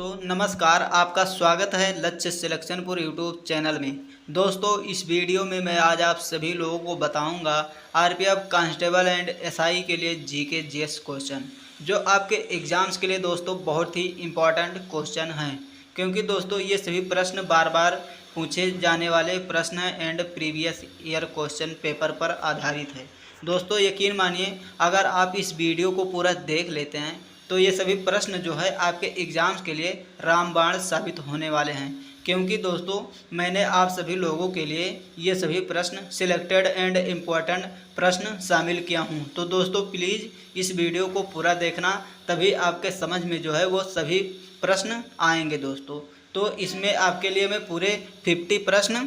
दोस्तों नमस्कार, आपका स्वागत है लक्ष्य सिलेक्शनपुर यूट्यूब चैनल में। दोस्तों इस वीडियो में मैं आज आप सभी लोगों को बताऊंगा आरपीएफ कांस्टेबल एंड एसआई के लिए जीके जीएस क्वेश्चन, जो आपके एग्ज़ाम्स के लिए दोस्तों बहुत ही इम्पोर्टेंट क्वेश्चन हैं, क्योंकि दोस्तों ये सभी प्रश्न बार बार पूछे जाने वाले प्रश्न हैं and previous year question paper पर आधारित है। दोस्तों यकीन मानिए, अगर आप इस वीडियो को पूरा देख लेते हैं तो ये सभी प्रश्न जो है आपके एग्ज़ाम्स के लिए रामबाण साबित होने वाले हैं, क्योंकि दोस्तों मैंने आप सभी लोगों के लिए ये सभी प्रश्न सिलेक्टेड एंड इम्पोर्टेंट प्रश्न शामिल किया हूँ। तो दोस्तों प्लीज़ इस वीडियो को पूरा देखना, तभी आपके समझ में जो है वो सभी प्रश्न आएंगे दोस्तों। तो इसमें आपके लिए मैं पूरे 50 प्रश्न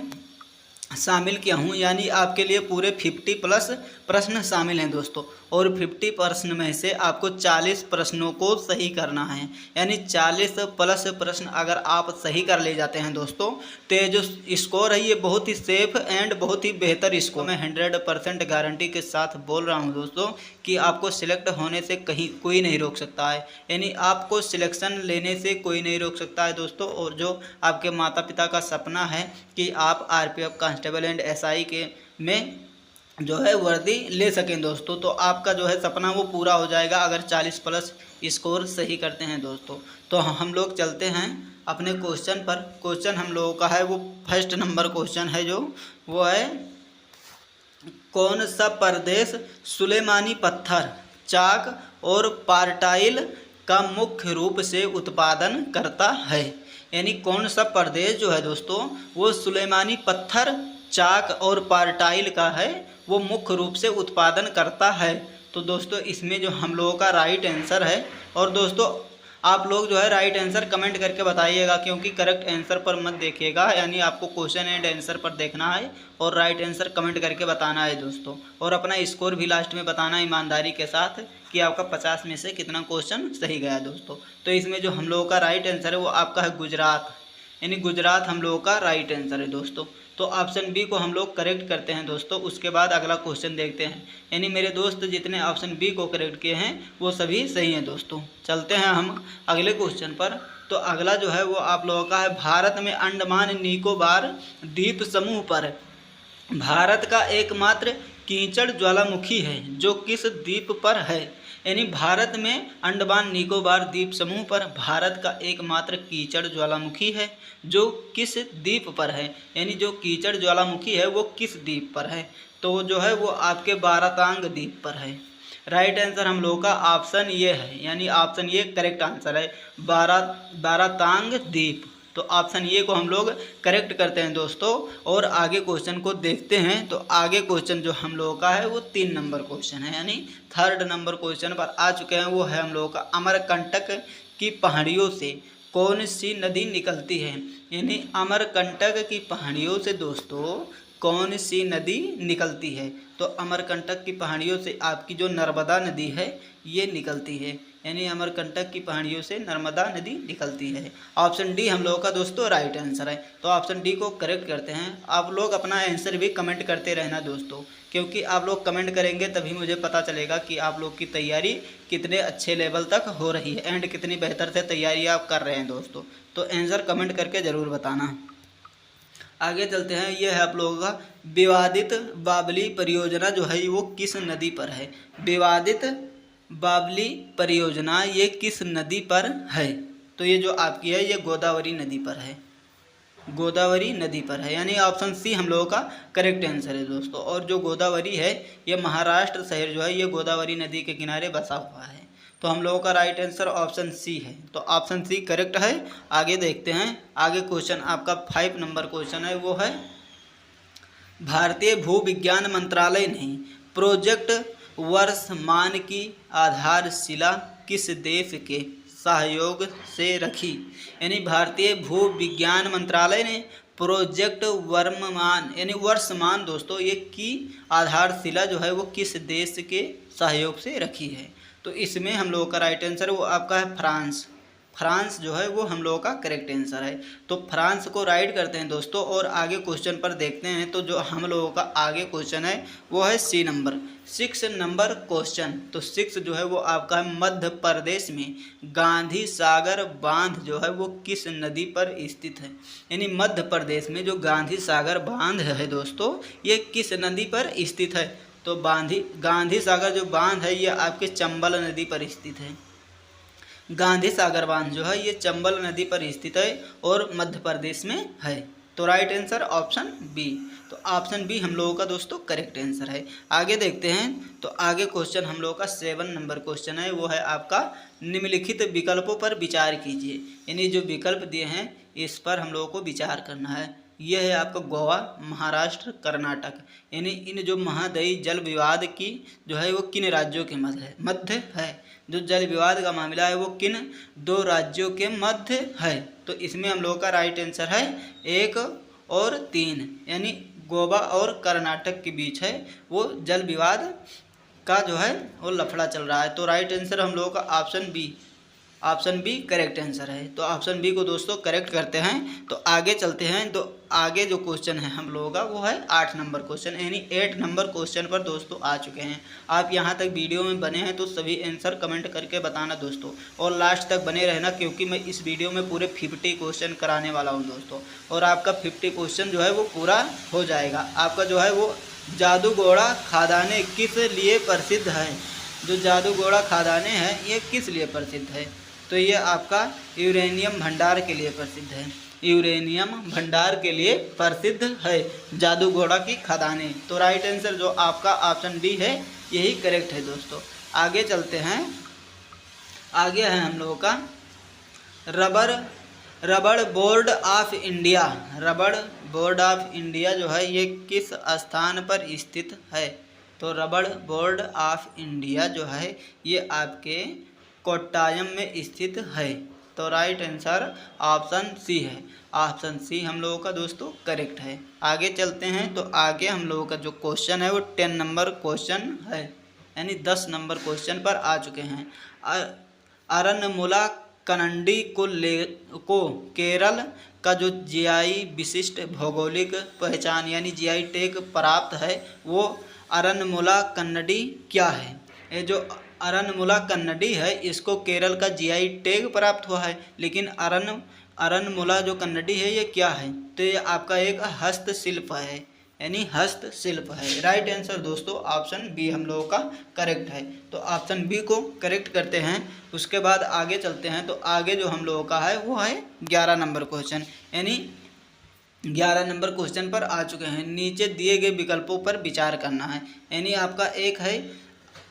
शामिल किया हूँ, यानी आपके लिए पूरे 50+ प्रश्न शामिल हैं दोस्तों। और 50 प्रश्न में से आपको 40 प्रश्नों को सही करना है, यानी 40+ प्रश्न अगर आप सही कर ले जाते हैं दोस्तों तो ये जो स्कोर है ये बहुत ही सेफ एंड बहुत ही बेहतर स्कोर। मैं 100% गारंटी के साथ बोल रहा हूँ दोस्तों कि आपको सिलेक्ट होने से कहीं कोई नहीं रोक सकता है, यानी आपको सिलेक्शन लेने से कोई नहीं रोक सकता है दोस्तों। और जो आपके माता पिता का सपना है कि आप आरपीएफ कांस्टेबल एंड एसआई के में जो है वर्दी ले सकें दोस्तों, तो आपका जो है सपना वो पूरा हो जाएगा अगर 40+ स्कोर सही करते हैं दोस्तों। तो हम लोग चलते हैं अपने क्वेश्चन पर। क्वेश्चन हम लोगों का है वो फर्स्ट नंबर क्वेश्चन है, जो वो है कौन सा प्रदेश सुलेमानी पत्थर, चाक और पार्टाइल का मुख्य रूप से उत्पादन करता है। यानी कौन सा प्रदेश जो है दोस्तों वो सुलेमानी पत्थर, चाक और पार्टाइल का है वो मुख्य रूप से उत्पादन करता है। तो दोस्तों इसमें जो हम लोगों का राइट आंसर है, और दोस्तों आप लोग जो है राइट आंसर कमेंट करके बताइएगा, क्योंकि करेक्ट आंसर पर मत देखिएगा, यानी आपको क्वेश्चन एंड आंसर पर देखना है और राइट आंसर कमेंट करके बताना है दोस्तों। और अपना स्कोर भी लास्ट में बताना ईमानदारी के साथ कि आपका 50 में से कितना क्वेश्चन सही गया दोस्तों। तो इसमें जो हम लोगों का राइट आंसर है वो आपका है गुजरात, यानी गुजरात हम लोगों का राइट आंसर है दोस्तों। तो ऑप्शन बी को हम लोग करेक्ट करते हैं दोस्तों। उसके बाद अगला क्वेश्चन देखते हैं, यानी मेरे दोस्त जितने ऑप्शन बी को करेक्ट किए हैं वो सभी सही हैं दोस्तों। चलते हैं हम अगले क्वेश्चन पर। तो अगला जो है वो आप लोगों का है भारत में अंडमान निकोबार द्वीप समूह पर भारत का एकमात्र कीचड़ ज्वालामुखी है जो किस द्वीप पर है। यानी भारत में अंडमान निकोबार द्वीप समूह पर भारत का एकमात्र कीचड़ ज्वालामुखी है जो किस द्वीप पर है। यानी जो कीचड़ ज्वालामुखी है वो किस द्वीप पर है, तो जो है वो आपके बारातांग द्वीप पर है। राइट आंसर हम लोगों का ऑप्शन ये है, यानी ऑप्शन ये करेक्ट आंसर है, बारातांग द्वीप। तो ऑप्शन ये को हम लोग करेक्ट करते हैं दोस्तों। और आगे क्वेश्चन को देखते हैं। तो आगे क्वेश्चन जो हम लोगों का है वो 3 नंबर क्वेश्चन है, यानी 3rd नंबर क्वेश्चन पर आ चुके हैं। वो है हम लोगों का अमरकंटक की पहाड़ियों से कौन सी नदी निकलती है। यानी अमरकंटक की पहाड़ियों से दोस्तों कौन सी नदी निकलती है। तो अमरकंटक की पहाड़ियों से आपकी जो नर्मदा नदी है ये निकलती है, यानी अमरकंटक की पहाड़ियों से नर्मदा नदी निकलती है। ऑप्शन डी हम लोगों का दोस्तों राइट आंसर है। तो ऑप्शन डी को करेक्ट करते हैं। आप लोग अपना आंसर भी कमेंट करते रहना दोस्तों, क्योंकि आप लोग कमेंट करेंगे तभी मुझे पता चलेगा कि आप लोग की तैयारी कितने अच्छे लेवल तक हो रही है एंड कितनी बेहतर से तैयारी आप कर रहे हैं दोस्तों। तो आंसर कमेंट करके ज़रूर बताना। आगे चलते हैं। ये है आप लोगों का विवादित बाबली परियोजना जो है वो किस नदी पर है। विवादित बाबली परियोजना ये किस नदी पर है। तो ये जो आपकी है ये गोदावरी नदी पर है, गोदावरी नदी पर है, यानी ऑप्शन सी हम लोगों का करेक्ट आंसर है दोस्तों। और जो गोदावरी है ये महाराष्ट्र शहर जो है ये गोदावरी नदी के किनारे बसा हुआ है। तो हम लोगों का राइट आंसर ऑप्शन सी है। तो ऑप्शन सी करेक्ट है। आगे देखते हैं। आगे क्वेश्चन आपका 5 नंबर क्वेश्चन है, वो है भारतीय भू विज्ञान मंत्रालय ने प्रोजेक्ट वर्षमान की आधारशिला किस देश के सहयोग से रखी। यानी भारतीय भू विज्ञान मंत्रालय ने प्रोजेक्ट वर्षमान यानी वर्षमान दोस्तों ये की आधारशिला जो है वो किस देश के सहयोग से रखी है। तो इसमें हम लोगों का राइट आंसर वो आपका है फ्रांस। फ्रांस जो है वो हम लोगों का करेक्ट आंसर है। तो फ्रांस को राइट करते हैं दोस्तों और आगे क्वेश्चन पर देखते हैं। तो जो हम लोगों का आगे क्वेश्चन है वो है सी नंबर 6 नंबर क्वेश्चन। तो 6 जो है वो आपका है मध्य प्रदेश में गांधी सागर बांध जो है वो किस नदी पर स्थित है। यानी मध्य प्रदेश में जो गांधी सागर बांध है दोस्तों ये किस नदी पर स्थित है। तो गांधी सागर जो बांध है ये आपके चंबल नदी पर स्थित है। गांधी सागर बांध जो है ये चंबल नदी पर स्थित है और मध्य प्रदेश में है। तो राइट आंसर ऑप्शन बी। तो ऑप्शन बी हम लोगों का दोस्तों करेक्ट आंसर है। आगे देखते हैं। तो आगे क्वेश्चन हम लोगों का 7 नंबर क्वेश्चन है वो है आपका निम्नलिखित विकल्पों पर विचार कीजिए। यानी जो विकल्प दिए हैं इस पर हम लोगों को विचार करना है। यह है आपका गोवा, महाराष्ट्र, कर्नाटक। यानी इन जो महादयी जल विवाद की जो है वो किन राज्यों के मध्य है। जो जल विवाद का मामला है वो किन 2 राज्यों के मध्य है। तो इसमें हम लोगों का राइट आंसर है 1 और 3। यानी गोवा और कर्नाटक के बीच है वो जल विवाद का जो है वो लफड़ा चल रहा है। तो राइट आंसर हम लोगों का ऑप्शन बी करेक्ट आंसर है। तो ऑप्शन बी को दोस्तों करेक्ट करते हैं। तो आगे चलते हैं। तो आगे जो क्वेश्चन है हम लोगों का वो है 8 नंबर क्वेश्चन। यानी 8 नंबर क्वेश्चन पर दोस्तों आ चुके हैं। आप यहां तक वीडियो में बने हैं तो सभी आंसर कमेंट करके बताना दोस्तों और लास्ट तक बने रहना क्योंकि मैं इस वीडियो में पूरे 50 क्वेश्चन कराने वाला हूँ दोस्तों और आपका 50 क्वेश्चन जो है वो पूरा हो जाएगा। आपका जो है वो जादूगोड़ा खदानें किस लिए प्रसिद्ध है। जो जादूगोड़ा खदानें हैं ये किस लिए प्रसिद्ध है। तो ये आपका यूरेनियम भंडार के लिए प्रसिद्ध है। यूरेनियम भंडार के लिए प्रसिद्ध है जादूगोड़ा की खदानें। तो राइट आंसर जो आपका ऑप्शन बी है यही करेक्ट है दोस्तों। आगे चलते हैं। आगे है हम लोगों का रबड़ बोर्ड ऑफ इंडिया। रबड़ बोर्ड ऑफ इंडिया जो है ये किस स्थान पर स्थित है। तो रबड़ बोर्ड ऑफ इंडिया जो है ये आपके कोट्टायम में स्थित है। तो राइट आंसर ऑप्शन सी है। ऑप्शन सी हम लोगों का दोस्तों करेक्ट है। आगे चलते हैं। तो आगे हम लोगों का जो क्वेश्चन है वो 10 नंबर क्वेश्चन है। यानी 10 नंबर क्वेश्चन पर आ चुके हैं। अरनमुला कनंडी को केरल का जो जीआई विशिष्ट भौगोलिक पहचान यानी जीआई टैग प्राप्त है वो अरनमुला कन्नडी क्या है। ये जो अरनमुला कन्नडी है इसको केरल का जीआई टैग प्राप्त हुआ है। लेकिन अरनमुला जो कन्नडी है ये क्या है। तो ये आपका एक हस्तशिल्प है। यानी हस्तशिल्प है। राइट आंसर दोस्तों ऑप्शन बी हम लोगों का करेक्ट है। तो ऑप्शन बी को करेक्ट करते हैं। उसके बाद आगे चलते हैं। तो आगे जो हम लोगों का है वो है 11 नंबर क्वेश्चन। यानी 11 नंबर क्वेश्चन पर आ चुके हैं। नीचे दिए गए विकल्पों पर विचार करना है। यानी आपका एक है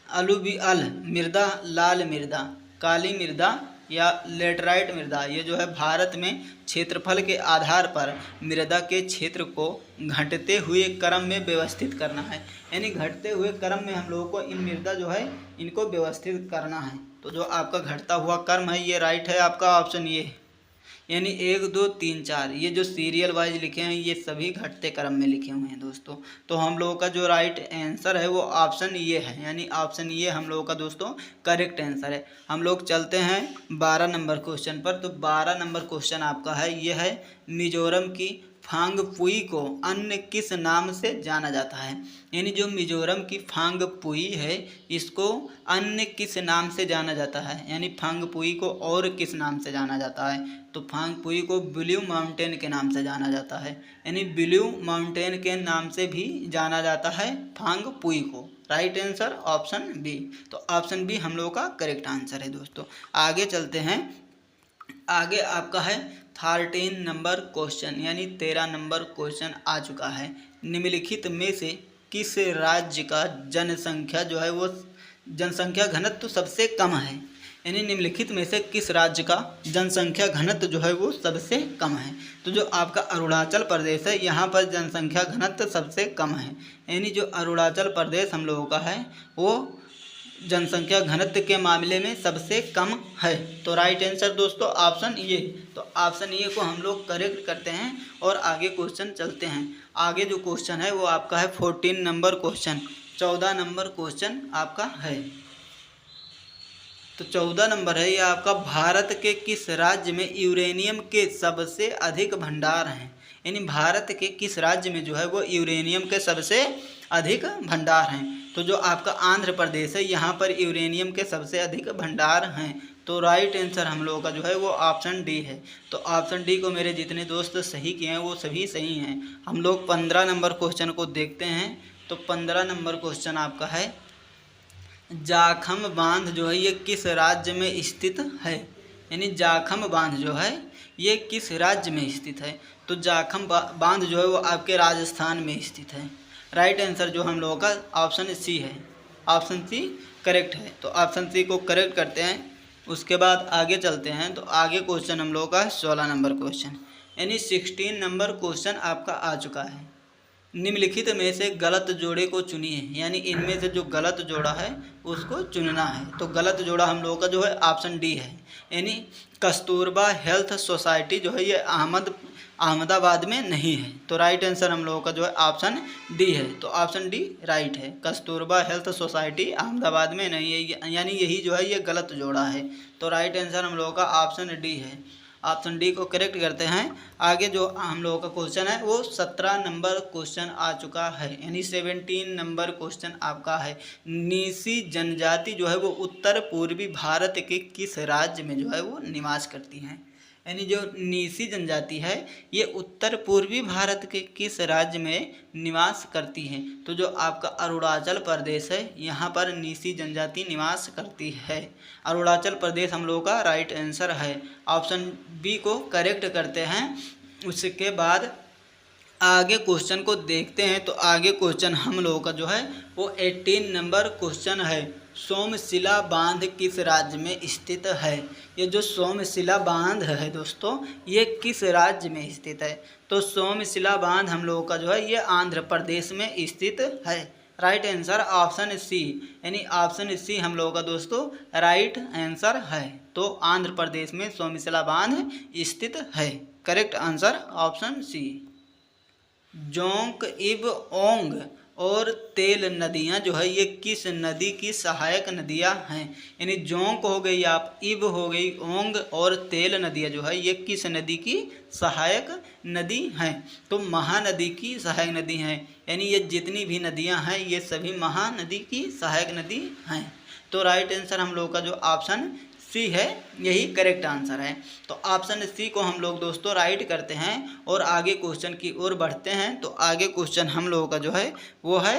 अलूवियल मृदा, लाल मृदा, काली मृदा या लेटराइट मृदा। ये जो है भारत में क्षेत्रफल के आधार पर मृदा के क्षेत्र को घटते हुए क्रम में व्यवस्थित करना है। यानी घटते हुए क्रम में हम लोगों को इन मृदा जो है इनको व्यवस्थित करना है। तो जो आपका घटता हुआ क्रम है ये राइट है आपका ऑप्शन ये। यानी 1 2 3 4 ये जो सीरियल वाइज लिखे हैं ये सभी घटते क्रम में लिखे हुए हैं दोस्तों। तो हम लोगों का जो राइट आंसर है वो ऑप्शन ये है। यानी ऑप्शन ये हम लोगों का दोस्तों करेक्ट आंसर है। हम लोग चलते हैं 12 नंबर क्वेश्चन पर। तो 12 नंबर क्वेश्चन आपका है ये है मिजोरम की फांगपुई को अन्य किस नाम से जाना जाता है। यानी जो मिजोरम की फांगपुई है इसको अन्य किस नाम से जाना जाता है। यानी फांगपुई को और किस नाम से जाना जाता है। तो फांगपुई को ब्लू माउंटेन के नाम से जाना जाता है। यानी ब्लू माउंटेन के नाम से भी जाना जाता है फांगपुई को। Right answer option B. तो ऑप्शन बी हम लोगों का करेक्ट आंसर है दोस्तों। आगे चलते हैं। आगे आपका है 13 नंबर क्वेश्चन। यानी 13 नंबर क्वेश्चन आ चुका है। निम्नलिखित में से किस राज्य का जनसंख्या जो है वो जनसंख्या घनत्व सबसे कम है। यानी निम्नलिखित में से किस राज्य का जनसंख्या घनत्व जो है वो सबसे कम है। तो जो आपका अरुणाचल प्रदेश है यहाँ पर जनसंख्या घनत्व सबसे कम है। यानी जो अरुणाचल प्रदेश हम लोगों का है वो जनसंख्या घनत्व के मामले में सबसे कम है। तो राइट आंसर दोस्तों ऑप्शन ए। तो ऑप्शन ए को हम लोग करेक्ट करते हैं और आगे क्वेश्चन चलते हैं। आगे जो क्वेश्चन है वो आपका है 14 नंबर क्वेश्चन। 14 नंबर क्वेश्चन आपका है। तो 14 नंबर है ये आपका, भारत के किस राज्य में यूरेनियम के सबसे अधिक भंडार हैं। यानी भारत के किस राज्य में जो है वो यूरेनियम के सबसे अधिक भंडार हैं। तो जो आपका आंध्र प्रदेश है, यहाँ पर यूरेनियम के सबसे अधिक भंडार हैं। तो राइट आंसर हम लोगों का जो है वो ऑप्शन डी है। तो ऑप्शन डी को मेरे जितने दोस्त सही किए हैं वो सभी सही हैं। हम लोग 15 नंबर क्वेश्चन को देखते हैं। तो 15 नंबर क्वेश्चन आपका है, जाखम बांध जो है ये किस राज्य में स्थित है। यानी जाखम बांध जो है ये किस राज्य में स्थित है। तो जाखम बांध जो है वो आपके राजस्थान में स्थित है। राइट आंसर जो हम लोगों का ऑप्शन सी है, ऑप्शन सी करेक्ट है। तो ऑप्शन सी को करेक्ट करते हैं, उसके बाद आगे चलते हैं। तो आगे क्वेश्चन हम लोगों का 16 नंबर क्वेश्चन, यानी 16 नंबर क्वेश्चन आपका आ चुका है। निम्नलिखित में से गलत जोड़े को चुनिए। यानी इनमें से जो गलत जोड़ा है उसको चुनना है। तो गलत जोड़ा हम लोगों का जो है ऑप्शन डी है। यानी कस्तूरबा हेल्थ सोसाइटी जो है ये अहमदाबाद में नहीं है। तो राइट आंसर हम लोगों का जो है ऑप्शन डी है। तो ऑप्शन डी राइट है, कस्तूरबा हेल्थ सोसाइटी अहमदाबाद में नहीं है। यानी यही जो है ये गलत जोड़ा है। तो राइट आंसर हम लोगों का ऑप्शन डी है। ऑप्शन डी को करेक्ट करते हैं। आगे जो हम लोगों का क्वेश्चन है वो 17 नंबर क्वेश्चन आ चुका है। यानी 17 नंबर क्वेश्चन आपका है, नीसी जनजाति जो है वो उत्तर पूर्वी भारत के किस राज्य में जो है वो निवास करती हैं। यानी जो नीसी जनजाति है ये उत्तर पूर्वी भारत के किस राज्य में निवास करती हैं। तो जो आपका अरुणाचल प्रदेश है यहाँ पर नीसी जनजाति निवास करती है। अरुणाचल प्रदेश हम लोगों का राइट आंसर है। ऑप्शन बी को करेक्ट करते हैं। उसके बाद आगे क्वेश्चन को देखते हैं। तो आगे क्वेश्चन हम लोगों का जो है वो 18 नंबर क्वेश्चन है, सोमशिला बांध किस राज्य में स्थित है। ये जो सोमशिला बांध है दोस्तों ये किस राज्य में स्थित है। तो सोमशिला बांध हम लोगों का जो है ये आंध्र प्रदेश में स्थित है। राइट आंसर ऑप्शन सी, यानी ऑप्शन सी हम लोगों का दोस्तों राइट आंसर है। तो आंध्र प्रदेश में सोमशिला बांध स्थित है। Correct answer option C. जोंक, इब, ओंग और तेल नदियाँ जो है ये किस नदी की सहायक नदियाँ हैं। यानी जोंक हो गई, आप इब हो गई, ओंग और तेल नदियाँ जो है ये किस नदी की सहायक नदी हैं। तो महानदी की सहायक नदी हैं। यानी ये जितनी भी नदियाँ हैं ये सभी महानदी की सहायक नदी हैं। तो राइट आंसर हम लोग का जो ऑप्शन सी है यही करेक्ट आंसर है। तो ऑप्शन सी को हम लोग दोस्तों राइट करते हैं और आगे क्वेश्चन की ओर बढ़ते हैं। तो आगे क्वेश्चन हम लोगों का जो है वो है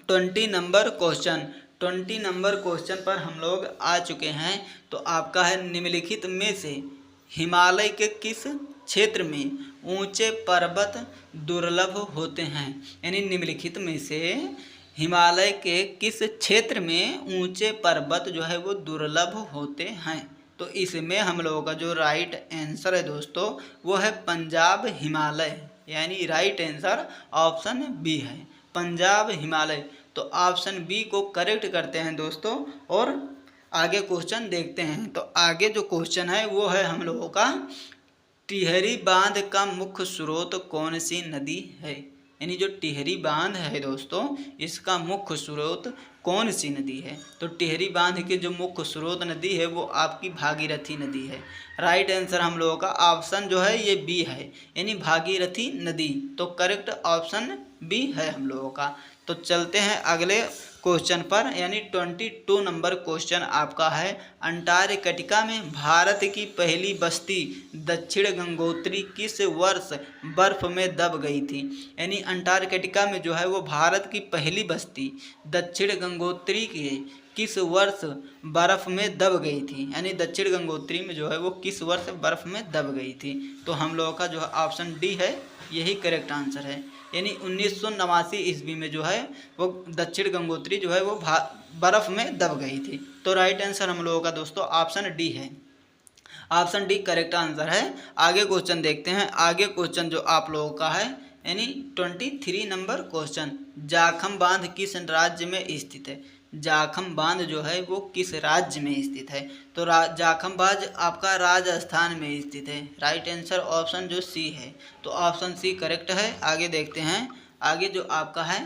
20 नंबर क्वेश्चन। 20 नंबर क्वेश्चन पर हम लोग आ चुके हैं। तो आपका है, निम्नलिखित में से हिमालय के किस क्षेत्र में ऊंचे पर्वत दुर्लभ होते हैं। यानी निम्नलिखित में से हिमालय के किस क्षेत्र में ऊंचे पर्वत जो है वो दुर्लभ होते हैं। तो इसमें हम लोगों का जो राइट आंसर है दोस्तों वो है पंजाब हिमालय। यानी राइट आंसर ऑप्शन बी है, पंजाब हिमालय। तो ऑप्शन बी को करेक्ट करते हैं दोस्तों और आगे क्वेश्चन देखते हैं। तो आगे जो क्वेश्चन है वो है हम लोगों का, टिहरी बांध का मुख्य स्रोत कौन सी नदी है। यानी जो टिहरी बांध है दोस्तों इसका मुख्य स्रोत कौन सी नदी है। तो टिहरी बांध की जो मुख्य स्रोत नदी है वो आपकी भागीरथी नदी है। राइट आंसर हम लोगों का ऑप्शन जो है ये बी है, यानी भागीरथी नदी। तो करेक्ट ऑप्शन बी है हम लोगों का। तो चलते हैं अगले क्वेश्चन पर, यानी 22 नंबर क्वेश्चन आपका है, अंटार्कटिका में भारत की पहली बस्ती दक्षिण गंगोत्री किस वर्ष बर्फ में दब गई थी। यानी अंटार्कटिका में जो है वो भारत की पहली बस्ती दक्षिण गंगोत्री के किस वर्ष बर्फ में दब गई थी। यानी दक्षिण गंगोत्री में जो है वो किस वर्ष बर्फ में दब गई थी। तो हम लोगों का जो है ऑप्शन डी है यही करेक्ट आंसर है। यानी 1989 ईस्वी में जो है वो दक्षिण गंगोत्री जो है वो बर्फ़ में दब गई थी। तो राइट आंसर हम लोगों का दोस्तों ऑप्शन डी है। ऑप्शन डी करेक्ट आंसर है। आगे क्वेश्चन देखते हैं। आगे क्वेश्चन जो आप लोगों का है यानी 23 नंबर क्वेश्चन, जाखम बांध किस राज्य में स्थित है। जाखम बांध जो है वो किस राज्य में स्थित है। तो जाखम बांध आपका राजस्थान में स्थित है। राइट आंसर ऑप्शन जो सी है। तो ऑप्शन सी करेक्ट है। आगे देखते हैं। आगे जो आपका है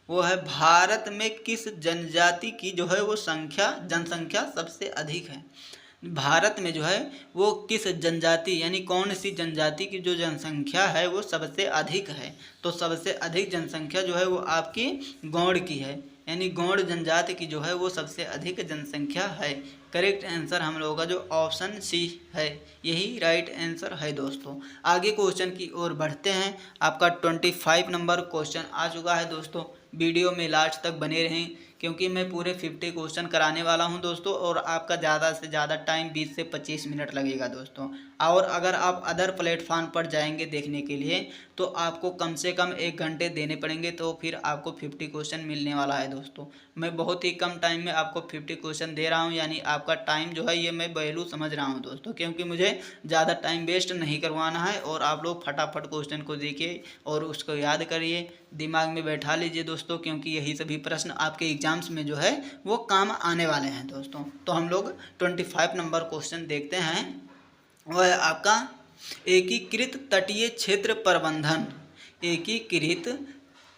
वो है भारत में किस जनजाति की जो है वो जनसंख्या सबसे अधिक है। भारत में जो है वो किस जनजाति यानी कौन सी जनजाति की जो जनसंख्या है वो सबसे अधिक है। तो सबसे अधिक जनसंख्या जो है वो आपकी गौड़ की है, यानी गौड़ जनजाति की जो है वो सबसे अधिक जनसंख्या है। करेक्ट आंसर हम लोगों का जो ऑप्शन सी है, यही राइट आंसर है दोस्तों। आगे क्वेश्चन की ओर बढ़ते हैं। आपका 25 नंबर क्वेश्चन आ चुका है दोस्तों। वीडियो में लास्ट तक बने रहें क्योंकि मैं पूरे 50 क्वेश्चन कराने वाला हूं दोस्तों, और आपका ज़्यादा से ज़्यादा टाइम 20 से 25 मिनट लगेगा दोस्तों। और अगर आप अदर प्लेटफॉर्म पर जाएंगे देखने के लिए तो आपको कम से कम 1 घंटे देने पड़ेंगे, तो फिर आपको 50 क्वेश्चन मिलने वाला है दोस्तों। मैं बहुत ही कम टाइम में आपको 50 क्वेश्चन दे रहा हूँ, यानी आपका टाइम जो है ये मैं वैल्यू समझ रहा हूँ दोस्तों, क्योंकि मुझे ज़्यादा टाइम वेस्ट नहीं करवाना है। और आप लोग फटाफट क्वेश्चन को देखिए और उसको याद करिए, दिमाग में बैठा लीजिए दोस्तों, क्योंकि यही सभी प्रश्न आपके एग्जाम्स में जो है वो काम आने वाले हैं दोस्तों। तो हम लोग 25 नंबर क्वेश्चन देखते हैं। वह है आपका एकीकृत तटीय क्षेत्र प्रबंधन। एकीकृत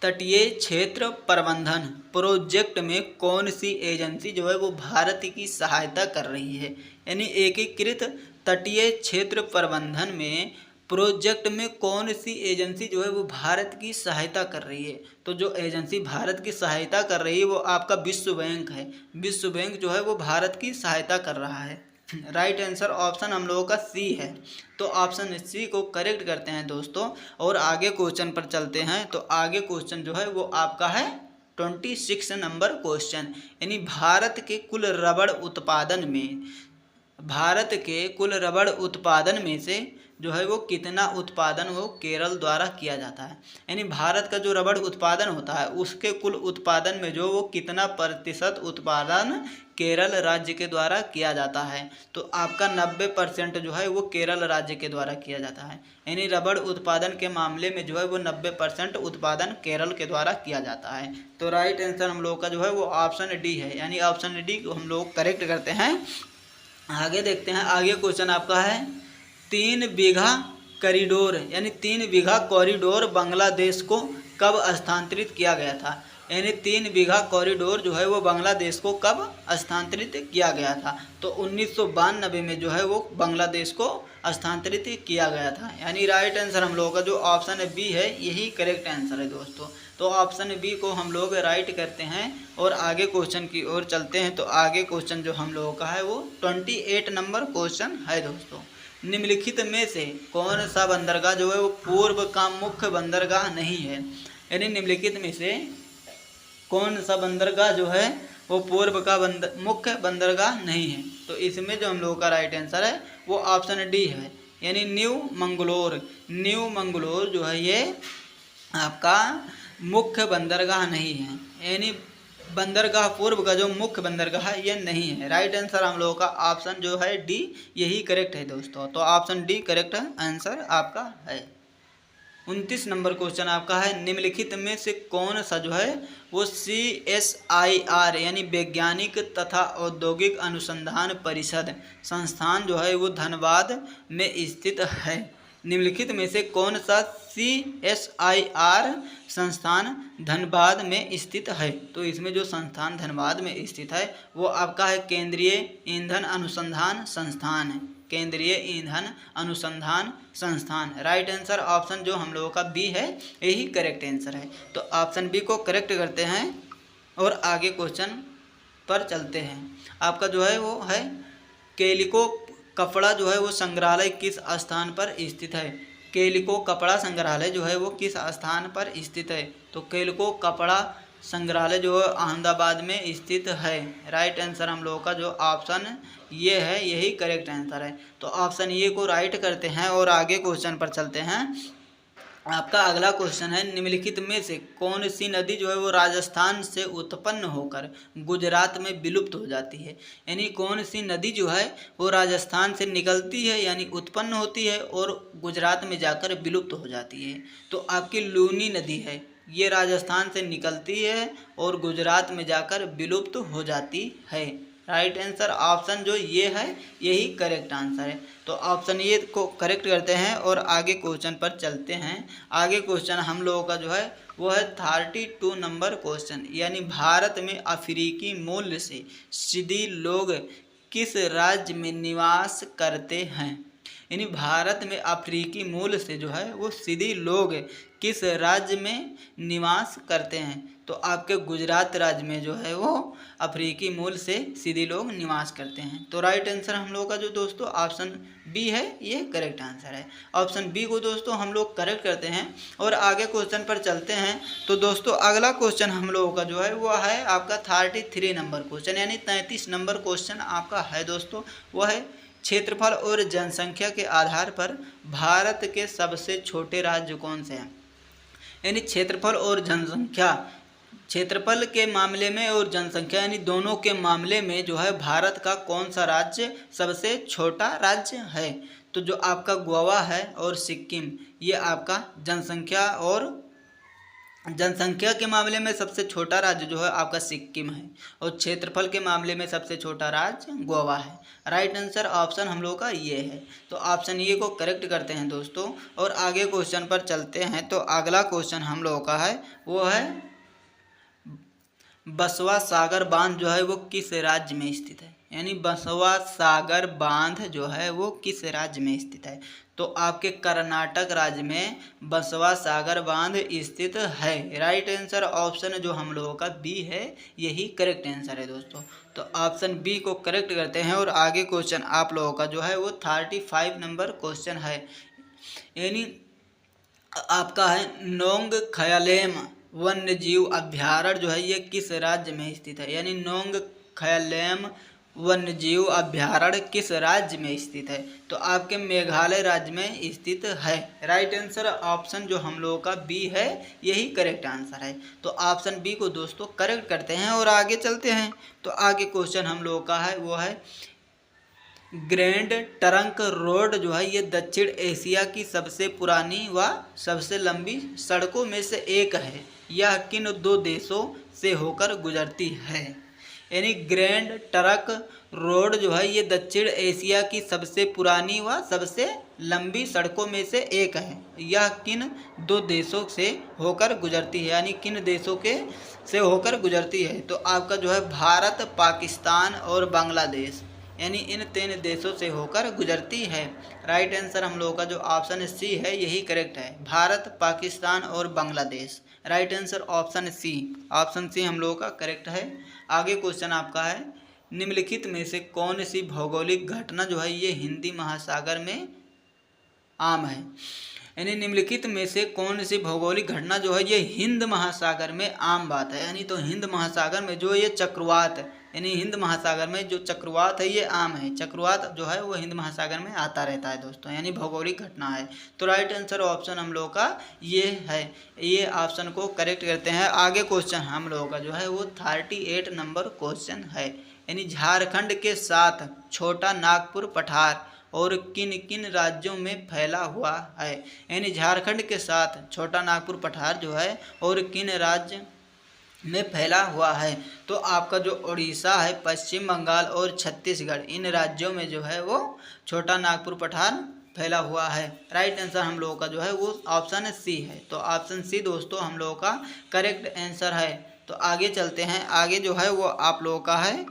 तटीय क्षेत्र प्रबंधन प्रोजेक्ट में कौन सी एजेंसी जो है वो भारत की सहायता कर रही है। यानी एकीकृत तटीय क्षेत्र प्रबंधन में प्रोजेक्ट में कौन सी एजेंसी जो है वो भारत की सहायता कर रही है। तो जो एजेंसी भारत की सहायता कर रही है वो आपका विश्व बैंक है। विश्व बैंक जो है वो भारत की सहायता कर रहा है। राइट आंसर ऑप्शन हम लोगों का सी है। तो ऑप्शन सी को करेक्ट करते हैं दोस्तों, और आगे क्वेश्चन पर चलते हैं। तो आगे क्वेश्चन जो है वो आपका है 26 नंबर क्वेश्चन, यानी भारत के कुल रबड़ उत्पादन में से जो है वो कितना उत्पादन वो केरल द्वारा किया जाता है। यानी भारत का जो रबड़ उत्पादन होता है उसके कुल उत्पादन में जो वो कितना प्रतिशत उत्पादन केरल राज्य के द्वारा किया जाता है। तो आपका 90% जो है वो केरल राज्य के द्वारा किया जाता है। यानी रबड़ उत्पादन के मामले में जो है वो 90% उत्पादन केरल के द्वारा किया जाता है। तो राइट आंसर हम लोग का जो है वो ऑप्शन डी है, यानी ऑप्शन डी को हम लोग करेक्ट करते हैं। आगे देखते हैं। आगे क्वेश्चन आपका है 3 बीघा कॉरिडोर, यानी 3 बीघा कॉरिडोर बांग्लादेश को कब हस्तांतरित किया गया था। यानी 3 बीघा कॉरिडोर जो है वो बांग्लादेश को कब हस्तांतरित किया गया था। तो 1992 में जो है वो बांग्लादेश को हस्तांतरित किया गया था। यानी राइट आंसर हम लोगों का जो ऑप्शन बी है यही करेक्ट आंसर है दोस्तों। तो ऑप्शन बी को हम लोग राइट करते हैं और आगे क्वेश्चन की ओर चलते हैं। तो आगे क्वेश्चन जो हम लोगों का है वो 28 नंबर क्वेश्चन है दोस्तों। निम्नलिखित में से कौन सा बंदरगाह जो है वो पूर्व का मुख्य बंदरगाह नहीं है। यानी निम्नलिखित में से कौन सा बंदरगाह जो है वो पूर्व का मुख्य बंदरगाह नहीं है। तो इसमें जो हम लोगों का राइट आंसर है वो ऑप्शन डी है, यानी न्यू मंगलोर जो है ये आपका मुख्य बंदरगाह नहीं है। यानी बंदरगाह पूर्व का जो मुख्य बंदरगाह है ये नहीं है। राइट आंसर हम लोगों का ऑप्शन जो है डी यही करेक्ट है दोस्तों। तो ऑप्शन डी करेक्ट आंसर आपका है। 29 नंबर क्वेश्चन आपका है निम्नलिखित में से कौन सा जो है वो CSIR यानी वैज्ञानिक तथा औद्योगिक अनुसंधान परिषद संस्थान जो है वो धनबाद में स्थित है। निम्नलिखित में से कौन सा CSIR संस्थान धनबाद में स्थित है। तो इसमें जो संस्थान धनबाद में स्थित है वो आपका है केंद्रीय ईंधन अनुसंधान संस्थान है। केंद्रीय ईंधन अनुसंधान संस्थान। राइट आंसर ऑप्शन जो हम लोगों का बी है यही करेक्ट आंसर है। तो ऑप्शन बी को करेक्ट करते हैं और आगे क्वेश्चन पर चलते हैं। आपका जो है वो है केलिको कपड़ा जो है वो संग्रहालय किस स्थान पर स्थित है। केलिको कपड़ा संग्रहालय जो है वो किस स्थान पर स्थित है। तो केलिको कपड़ा संग्रहालय जो है अहमदाबाद में स्थित है। राइट आंसर हम लोगों का जो ऑप्शन ये है यही करेक्ट आंसर है। तो ऑप्शन ये को राइट करते हैं और आगे क्वेश्चन पर चलते हैं। आपका अगला क्वेश्चन है निम्नलिखित में से कौन सी नदी जो है वो राजस्थान से उत्पन्न होकर गुजरात में विलुप्त हो जाती है। यानी कौन सी नदी जो है वो राजस्थान से निकलती है यानी उत्पन्न होती है और गुजरात में जाकर विलुप्त हो जाती है। तो आपकी लूनी नदी है, ये राजस्थान से निकलती है और गुजरात में जाकर विलुप्त हो जाती है। राइट आंसर ऑप्शन जो ये है यही करेक्ट आंसर है। तो ऑप्शन ये को करेक्ट करते हैं और आगे क्वेश्चन पर चलते हैं। आगे क्वेश्चन हम लोगों का जो है वो है 32 नंबर क्वेश्चन, यानी भारत में अफ्रीकी मूल से सिद्धि लोग किस राज्य में निवास करते हैं। यानी भारत में अफ्रीकी मूल से जो है वो सिद्धि लोग किस राज्य में निवास करते हैं। तो आपके गुजरात राज्य में जो है वो अफ्रीकी मूल से सिद्धि लोग निवास करते हैं। तो राइट आंसर हम लोग का जो दोस्तों ऑप्शन बी है, ये करेक्ट आंसर है। ऑप्शन बी को दोस्तों हम लोग करेक्ट करते हैं और आगे क्वेश्चन पर चलते हैं। तो दोस्तों अगला क्वेश्चन हम लोगों का जो है वो है आपका 33 नंबर क्वेश्चन, यानी 33 नंबर क्वेश्चन आपका है दोस्तों। वो है क्षेत्रफल और जनसंख्या के आधार पर भारत के सबसे छोटे राज्य कौन से हैं। यानी क्षेत्रफल और जनसंख्या, क्षेत्रफल के मामले में और जनसंख्या यानी दोनों के मामले में जो है भारत का कौन सा राज्य सबसे छोटा राज्य है। तो जो आपका गोवा है और सिक्किम, ये आपका जनसंख्या के मामले में सबसे छोटा राज्य जो है आपका सिक्किम है और क्षेत्रफल के मामले में सबसे छोटा राज्य गोवा है। राइट आंसर ऑप्शन हम लोग का ये है। तो ऑप्शन ये को करेक्ट करते हैं दोस्तों और आगे क्वेश्चन पर चलते हैं। तो अगला क्वेश्चन हम लोगों का है वो है बसवा सागर बांध जो है वो किस राज्य में स्थित है। यानी बसवा सागर बांध जो है वो किस राज्य में स्थित है। तो आपके कर्नाटक राज्य में बसवा सागर बांध स्थित है। राइट आंसर ऑप्शन जो हम लोगों का बी है, यही करेक्ट आंसर है दोस्तों। तो ऑप्शन बी को करेक्ट करते हैं और आगे क्वेश्चन आप लोगों का जो है वो 35 नंबर क्वेश्चन है। यानी आपका है नोंग खयालेम वन्य जीव अभ्यारण्य जो है ये किस राज्य में स्थित है। यानी नोंग खयालेम वन्य जीव अभ्यारण्य किस राज्य में स्थित है। तो आपके मेघालय राज्य में स्थित है। राइट आंसर ऑप्शन जो हम लोगों का बी है, यही करेक्ट आंसर है। तो ऑप्शन बी को दोस्तों करेक्ट करते हैं और आगे चलते हैं। तो आगे क्वेश्चन हम लोगों का है वो है ग्रैंड ट्रंक रोड जो है ये दक्षिण एशिया की सबसे पुरानी व सबसे लंबी सड़कों में से एक है। यह किन दो देशों से होकर गुजरती है। यानी ग्रैंड ट्रंक रोड जो है ये दक्षिण एशिया की सबसे पुरानी व सबसे लंबी सड़कों में से एक है। यह किन दो देशों से होकर गुजरती है। यानी किन देशों के से होकर गुजरती है। तो आपका जो है भारत, पाकिस्तान और बांग्लादेश, यानी इन 3 देशों से होकर गुजरती है। राइट आंसर हम लोगों का जो ऑप्शन सी है, यही करेक्ट है। भारत, पाकिस्तान और Bangladesh. Right answer option C. Option C हम लोगों का करेक्ट है। आगे क्वेश्चन आपका है निम्नलिखित में से कौन सी भौगोलिक घटना जो है ये हिंदी महासागर में आम है। यानी निम्नलिखित में से कौन सी भौगोलिक घटना जो है ये हिंद महासागर में आम बात है। यानी तो हिंद महासागर में जो ये चक्रवात, यानी हिंद महासागर में जो चक्रवात है ये आम है। चक्रवात जो है वो हिंद महासागर में आता रहता है दोस्तों, यानी भौगोलिक घटना है। तो राइट आंसर ऑप्शन हम लोगों का ये है। ये ऑप्शन को करेक्ट करते हैं। आगे क्वेश्चन हम लोगों का जो है वो 38 नंबर क्वेश्चन है। यानी झारखंड के साथ छोटा नागपुर पठार और किन किन राज्यों में फैला हुआ है। यानी झारखंड के साथ छोटा नागपुर पठार जो है और किन राज्य में फैला हुआ है। तो आपका जो उड़ीसा है, पश्चिम बंगाल और छत्तीसगढ़, इन राज्यों में जो है वो छोटा नागपुर पठार फैला हुआ है। राइट आंसर हम लोगों का जो है वो ऑप्शन सी है। तो ऑप्शन सी दोस्तों हम लोगों का करेक्ट आंसर है। तो आगे चलते हैं। आगे जो है वो आप लोगों का है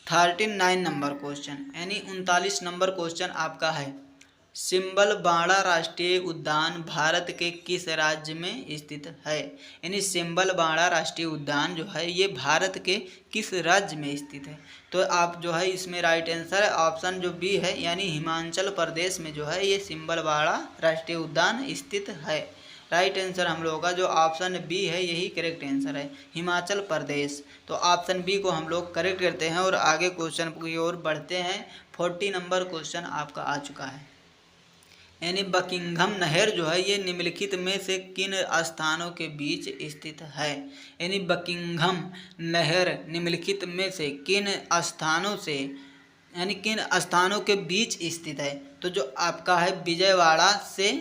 39 नंबर क्वेश्चन, यानी 39 नंबर क्वेश्चन आपका है सिंबलबाड़ा राष्ट्रीय उद्यान भारत के किस राज्य में स्थित है। यानी सिंबलबाड़ा राष्ट्रीय उद्यान जो है ये भारत के किस राज्य में स्थित है। तो आप जो है इसमें राइट आंसर ऑप्शन जो बी है, यानी हिमाचल प्रदेश में जो है ये सिंबलबाड़ा राष्ट्रीय उद्यान स्थित है। राइट आंसर हम लोगों का जो ऑप्शन बी है, यही करेक्ट आंसर है, हिमाचल प्रदेश। तो ऑप्शन बी को हम लोग करेक्ट करते हैं और आगे क्वेश्चन की ओर बढ़ते हैं। 40 नंबर क्वेश्चन आपका आ चुका है। यानी बकिंघम नहर जो है ये निम्नलिखित में से किन स्थानों के बीच स्थित है। यानी बकिंघम नहर निम्नलिखित में से किन स्थानों से, यानी किन स्थानों के बीच स्थित है। तो जो आपका है विजयवाड़ा से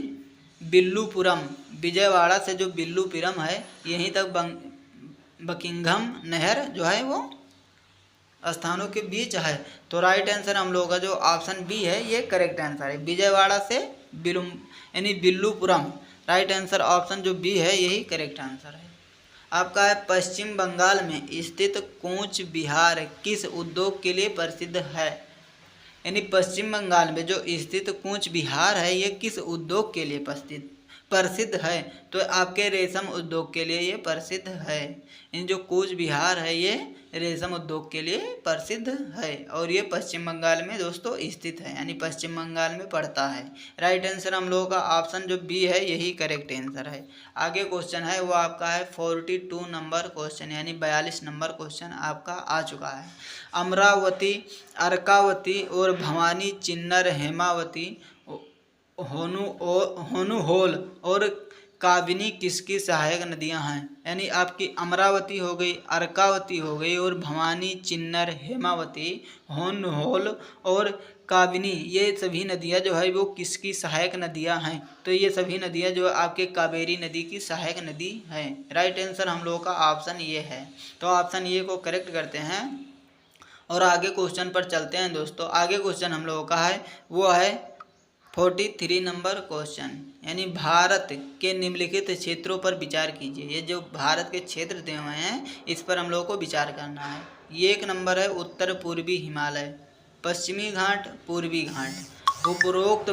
बिल्लुपुरम, विजयवाड़ा से जो बिल्लुपुरम है यहीं तक बकिंघम नहर जो है वो स्थानों के बीच है। तो राइट आंसर हम लोगों का जो ऑप्शन बी है ये करेक्ट आंसर है, विजयवाड़ा से यानी बिल्लुपुरम। राइट आंसर ऑप्शन जो बी है यही करेक्ट आंसर है। आपका है पश्चिम बंगाल में स्थित कूच बिहार किस उद्योग के लिए प्रसिद्ध है। यानी पश्चिम बंगाल में जो स्थित कूच बिहार है ये किस उद्योग के लिए प्रसिद्ध है। तो आपके रेशम उद्योग के लिए ये प्रसिद्ध है। इन जो कूच बिहार है ये रेशम उद्योग के लिए प्रसिद्ध है और ये पश्चिम बंगाल में दोस्तों स्थित है, यानी पश्चिम बंगाल में पड़ता है। राइट आंसर हम लोगों का ऑप्शन जो बी है यही करेक्ट आंसर है। आगे क्वेश्चन है वो आपका है 42 नंबर क्वेश्चन, यानी 42 नंबर क्वेश्चन आपका आ चुका है। अमरावती, अर्कावती और भवानी, चिन्नर, हेमावती, होनुहोल और काबिनी किसकी सहायक नदियां हैं। यानी आपकी अमरावती हो गई, अर्कावती हो गई और भवानी, चिन्नर, हेमावती, होनुहोल और काबिनी, ये सभी नदियां जो है वो किसकी सहायक नदियां हैं। तो ये सभी नदियां जो आपके कावेरी नदी की सहायक नदी है। राइट आंसर हम लोगों का ऑप्शन ये है। तो ऑप्शन ये को करेक्ट करते हैं और आगे क्वेश्चन पर चलते हैं दोस्तों। आगे क्वेश्चन हम लोगों का है वो है 43 नंबर क्वेश्चन, यानी भारत के निम्नलिखित क्षेत्रों पर विचार कीजिए। ये जो भारत के क्षेत्र दिए हुए हैं इस पर हम लोगों को विचार करना है। ये एक नंबर है उत्तर पूर्वी हिमालय, पश्चिमी घाट, पूर्वी घाट। उपरोक्त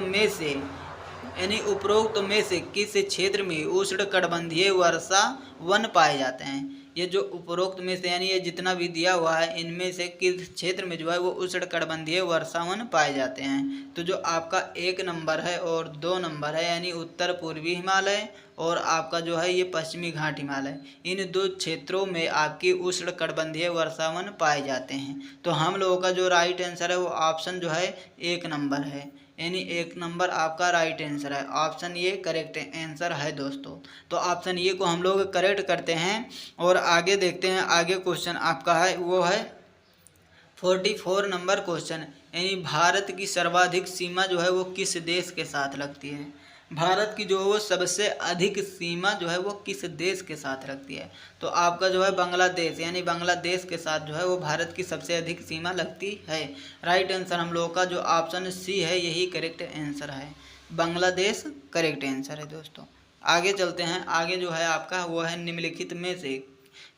में से किस क्षेत्र में उष्णकटिबंधीय वर्षा वन पाए जाते हैं। ये जो उपरोक्त में से यानी ये जितना भी दिया हुआ है इनमें से किस क्षेत्र में जो है वो उष्णकटिबंधीय वर्षावन पाए जाते हैं। तो जो आपका 1 नंबर है और 2 नंबर है, यानी उत्तर पूर्वी हिमालय और आपका जो है ये पश्चिमी घाट हिमालय, इन 2 क्षेत्रों में आपकी उष्णकटिबंधीय वर्षावन पाए जाते हैं। तो हम लोगों का जो राइट आंसर है वो ऑप्शन जो है 1 नंबर है, यानी 1 नंबर आपका राइट आंसर है। ऑप्शन ये करेक्ट आंसर है दोस्तों। तो ऑप्शन ये को हम लोग करेक्ट करते हैं और आगे देखते हैं। आगे क्वेश्चन आपका है वो है 44 नंबर क्वेश्चन, यानी भारत की सर्वाधिक सीमा जो है वो किस देश के साथ लगती है। भारत की जो वो सबसे अधिक सीमा जो है वो किस देश के साथ रखती है। तो आपका जो है बांग्लादेश, यानी बांग्लादेश के साथ जो है वो भारत की सबसे अधिक सीमा लगती है। राइट आंसर हम लोगों का जो ऑप्शन सी है यही करेक्ट आंसर है। बांग्लादेश करेक्ट आंसर है दोस्तों। आगे चलते हैं। आगे जो है आपका वो है निम्नलिखित में से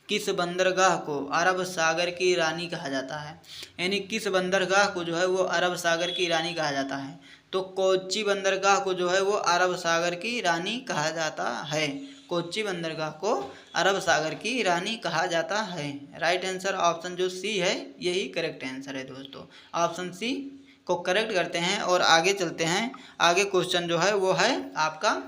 किस बंदरगाह को अरब सागर की रानी कहा जाता है। यानी किस बंदरगाह को जो है वो अरब सागर की रानी कहा जाता है। तो कोच्चि बंदरगाह को जो है वो अरब सागर की रानी कहा जाता है। कोच्चि बंदरगाह को अरब सागर की रानी कहा जाता है। राइट आंसर ऑप्शन जो सी है यही करेक्ट आंसर है दोस्तों। ऑप्शन सी को करेक्ट करते हैं और आगे चलते हैं। आगे क्वेश्चन जो है वो है आपका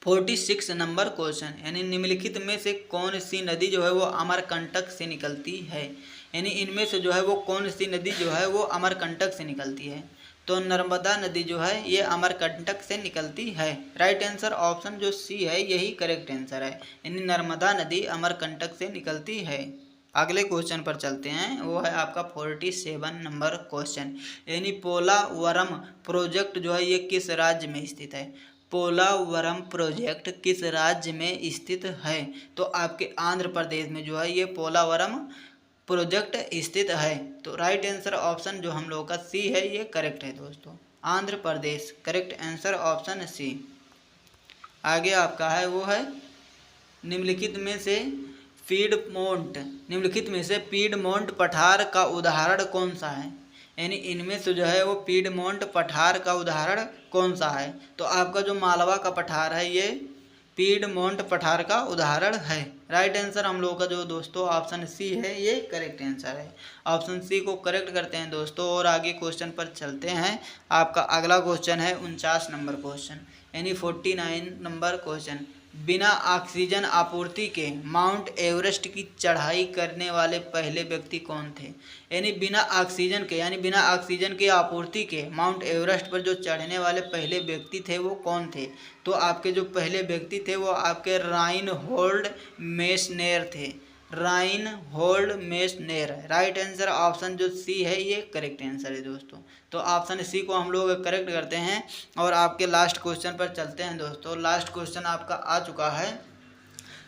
46 नंबर क्वेश्चन, यानी निम्नलिखित में से कौन सी नदी जो है वो अमरकंटक से निकलती है। यानी इनमें से जो है वो कौन सी नदी जो है वो अमरकंटक से निकलती है। तो नर्मदा नदी जो है ये अमरकंटक से निकलती है। राइट आंसर ऑप्शन जो सी है यही करेक्ट आंसर है, यानी नर्मदा नदी अमरकंटक से निकलती है। अगले क्वेश्चन पर चलते हैं। वो है आपका 47 नंबर क्वेश्चन, यानी पोलावरम प्रोजेक्ट जो है ये किस राज्य में स्थित है। पोलावरम प्रोजेक्ट किस राज्य में स्थित है। तो आपके आंध्र प्रदेश में जो है ये पोलावरम प्रोजेक्ट स्थित है। तो राइट आंसर ऑप्शन जो हम लोगों का सी है ये करेक्ट है दोस्तों। Andhra Pradesh correct answer option सी। आगे आपका है वो है निम्नलिखित में से पीडमोंट पठार का उदाहरण कौन सा है। यानी इनमें से जो है वो पीडमोंट पठार का उदाहरण कौन सा है। तो आपका जो मालवा का पठार है ये पीडमोंट पठार का उदाहरण है। राइट आंसर हम लोगों का जो दोस्तों ऑप्शन सी है ये करेक्ट आंसर है। ऑप्शन सी को करेक्ट करते हैं दोस्तों और आगे क्वेश्चन पर चलते हैं। आपका अगला क्वेश्चन है 49 नंबर क्वेश्चन, यानी 49 नंबर क्वेश्चन, बिना ऑक्सीजन आपूर्ति के माउंट एवरेस्ट की चढ़ाई करने वाले पहले व्यक्ति कौन थे। यानी बिना ऑक्सीजन के आपूर्ति के माउंट एवरेस्ट पर जो चढ़ने वाले पहले व्यक्ति थे वो कौन थे। तो आपके जो पहले व्यक्ति थे वो आपके राइनहोल्ड मेसनेर थे। राइनहोल्ड मेसनेर। राइट आंसर ऑप्शन जो सी है ये करेक्ट आंसर है दोस्तों। तो ऑप्शन सी को हम लोग करेक्ट करते हैं और आपके लास्ट क्वेश्चन पर चलते हैं दोस्तों। लास्ट क्वेश्चन आपका आ चुका है,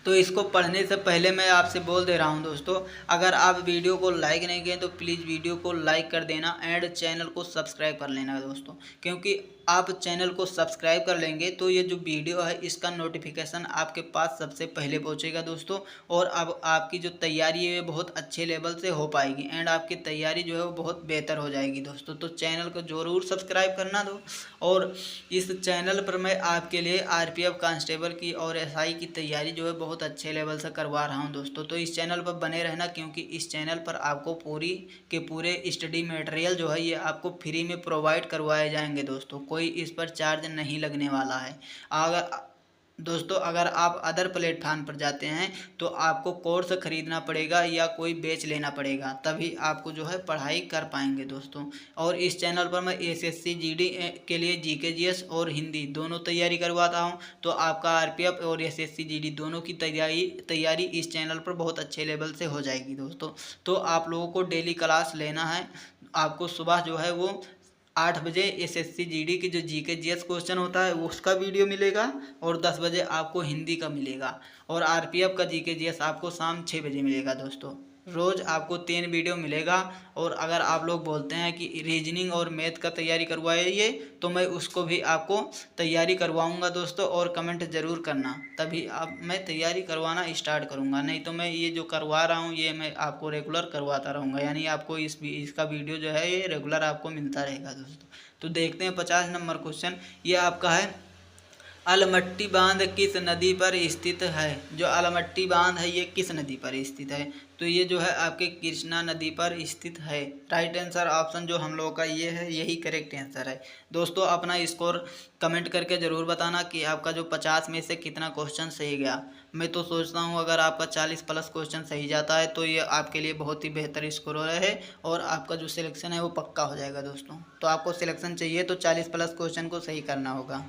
तो इसको पढ़ने से पहले मैं आपसे बोल दे रहा हूं दोस्तों, अगर आप वीडियो को लाइक नहीं किए तो प्लीज़ वीडियो को लाइक कर देना एंड चैनल को सब्सक्राइब कर लेना दोस्तों, क्योंकि आप चैनल को सब्सक्राइब कर लेंगे तो ये जो वीडियो है इसका नोटिफिकेशन आपके पास सबसे पहले पहुंचेगा दोस्तों। और अब आपकी जो तैयारी है बहुत अच्छे लेवल से हो पाएगी एंड आपकी तैयारी जो है वो बहुत बेहतर हो जाएगी दोस्तों। तो चैनल को ज़रूर सब्सक्राइब करना दो। और इस चैनल पर मैं आपके लिए आरपीएफ कांस्टेबल की और एसआई की तैयारी जो है बहुत अच्छे लेवल से करवा रहा हूँ दोस्तों। तो इस चैनल पर बने रहना, क्योंकि इस चैनल पर आपको पूरी के पूरे स्टडी मटेरियल जो है ये आपको फ्री में प्रोवाइड करवाए जाएंगे दोस्तों। कोई इस पर चार्ज नहीं लगने वाला है। अगर आप अदर प्लेटफार्म पर जाते हैं तो आपको कोर्स खरीदना पड़ेगा या कोई बेच लेना पड़ेगा, तभी आपको जो है पढ़ाई कर पाएंगे दोस्तों। और इस चैनल पर मैं एसएससी जीडी के लिए जीके जीएस और हिंदी दोनों तैयारी करवाता हूं। तो आपका आरपीएफ और एसएससी जीडी दोनों की तैयारी इस चैनल पर बहुत अच्छे लेवल से हो जाएगी दोस्तों। तो आप लोगों को डेली क्लास लेना है। आपको सुबह जो है वो 8 बजे एसएससी जीडी की जो जीके जीएस क्वेश्चन होता है उसका वीडियो मिलेगा और 10 बजे आपको हिंदी का मिलेगा। और आरपीएफ का जीके जीएस आपको शाम 6 बजे मिलेगा दोस्तों। रोज़ आपको 3 वीडियो मिलेगा। और अगर आप लोग बोलते हैं कि रीजनिंग और मैथ का तैयारी करवाइए तो मैं उसको भी आपको तैयारी करवाऊंगा दोस्तों। और कमेंट ज़रूर करना, तभी आप मैं तैयारी करवाना स्टार्ट करूंगा। नहीं तो मैं ये जो करवा रहा हूँ ये मैं आपको रेगुलर करवाता रहूँगा, यानी आपको इसका वीडियो जो है ये रेगुलर आपको मिलता रहेगा दोस्तों। तो देखते हैं 50 नंबर क्वेश्चन। ये आपका है, अलमट्टी बांध किस नदी पर स्थित है। जो अलमट्टी बांध है ये किस नदी पर स्थित है, तो ये जो है आपके कृष्णा नदी पर स्थित है। राइट आंसर ऑप्शन जो हम लोगों का ये है, यही करेक्ट आंसर है दोस्तों। अपना स्कोर कमेंट करके ज़रूर बताना कि आपका जो 50 में से कितना क्वेश्चन सही गया। मैं तो सोचता हूँ अगर आपका 40 प्लस क्वेश्चन सही जाता है तो ये आपके लिए बहुत ही बेहतर स्कोर है और आपका जो सिलेक्शन है वो पक्का हो जाएगा दोस्तों। तो आपको सिलेक्शन चाहिए तो 40 प्लस क्वेश्चन को सही करना होगा।